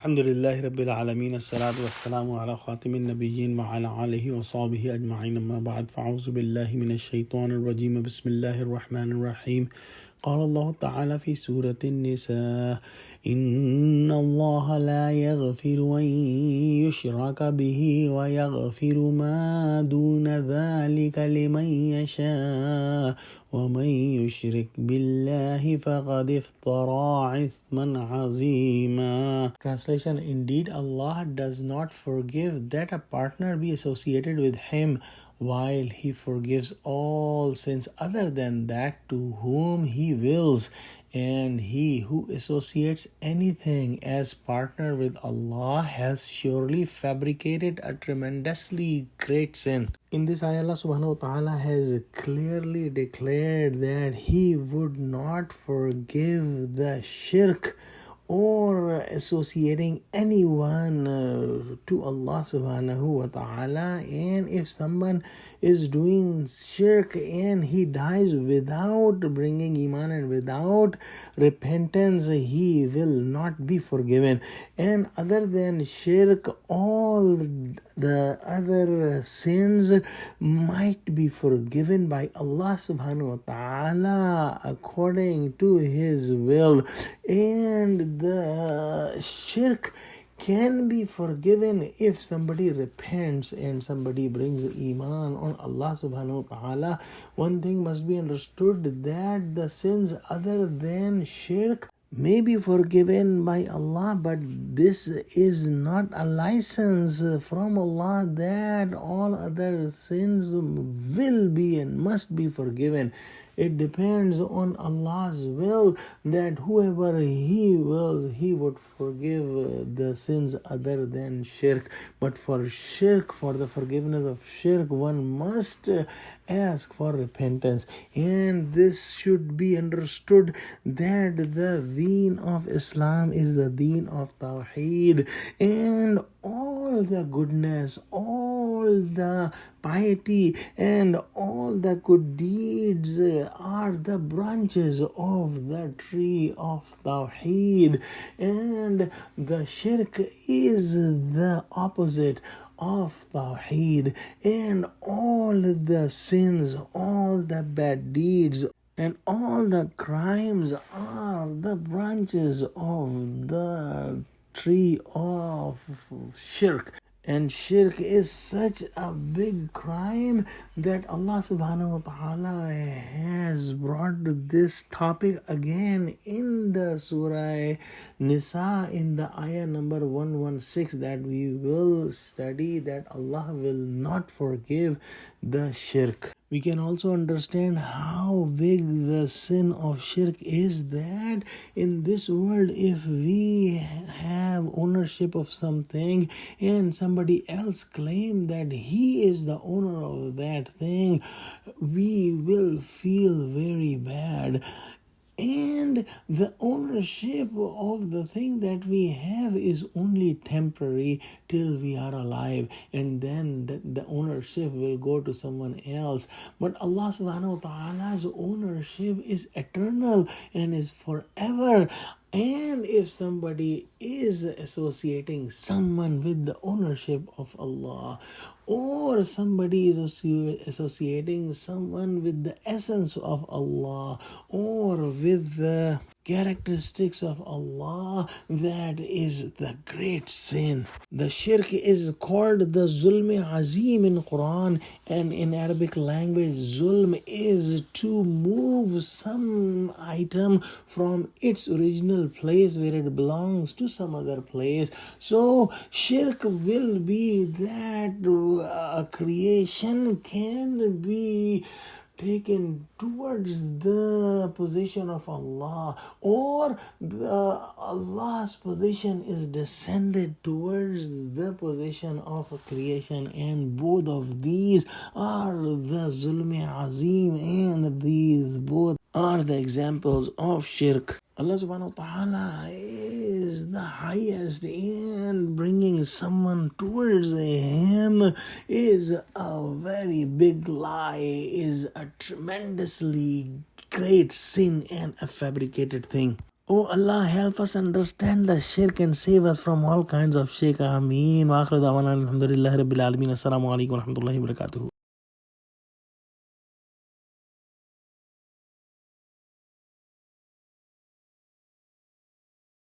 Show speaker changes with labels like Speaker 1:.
Speaker 1: Alhamdulillahi Rabbil Alameen, as-salatu was-salamu ala khatimin nabiyyin wa ala alihi wa sahbihi ajma'in, amma ba'd, fa'auzu billahi minash shaitanir rajim, bismillahir rahmanir rahim. قال الله تعالى في سورة النساء إن الله لا يغفر أن يشرك به ويغفر ما دون ذلك لمن يشاء ومن يشرك بالله فقد افترى إثما عظيما. Translation: Indeed, Allah does not forgive that a partner be associated with Him, while He forgives all sins other than that to whom He wills. And he who associates anything as partner with Allah has surely fabricated a tremendously great sin. In this ayah, Allah subhanahu wa ta'ala has clearly declared that He would not forgive the shirk or associating anyone to Allah subhanahu wa ta'ala. And if someone is doing shirk and he dies without bringing iman and without repentance, he will not be forgiven. And other than shirk, all the other sins might be forgiven by Allah subhanahu wa ta'ala according to His will. And the shirk can be forgiven if somebody repents and somebody brings iman on Allah subhanahu wa ta'ala. One thing must be understood, that the sins other than shirk may be forgiven by Allah, but this is not a license from Allah that all other sins will be and must be forgiven. It depends on Allah's will, that whoever He wills, He would forgive the sins other than shirk. But for shirk, for the forgiveness of shirk, one must ask for repentance. And this should be understood, that the deen of Islam is the deen of Tawheed, and all the goodness, all the piety, and all the good deeds are the branches of the tree of Tawheed. And the shirk is the opposite of Tawheed, and all the sins, all the bad deeds, and all the crimes are the branches of the tree of shirk. And shirk is such a big crime that Allah subhanahu wa ta'ala has brought this topic again in the Surah An-Nisa, in the ayah number 116, that we will study, that Allah will not forgive the shirk. We can also understand how big the sin of shirk is, that in this world, if we have ownership of something and somebody else claim that he is the owner of that thing, we will feel very bad. And the ownership of the thing that we have is only temporary till we are alive, and then the ownership will go to someone else. But Allah subhanahu wa ta'ala's ownership is eternal and is forever. And if somebody is associating someone with the ownership of Allah, or somebody is associating someone with the essence of Allah, or with the characteristics of Allah, that is the great sin. The shirk is called the zulm azim in Quran, and in Arabic language, zulm is to move some item from its original place where it belongs to some other place. So shirk will be that a creation can be taken towards the position of Allah, or Allah's position is descended towards the position of a creation, and both of these are the zulm azim, and these both are the examples of shirk. Allah subhanahu wa ta'ala is the highest, and bringing someone towards Him is a very big lie, is a tremendously great sin and a fabricated thing. Oh Allah, help us understand the shirk and save us from all kinds of shirk. Ameen. Wa akhiru da'wana alhamdulillahi rabbil alameen. Assalamu alaikum wa rahmatullahi wa barakatuh.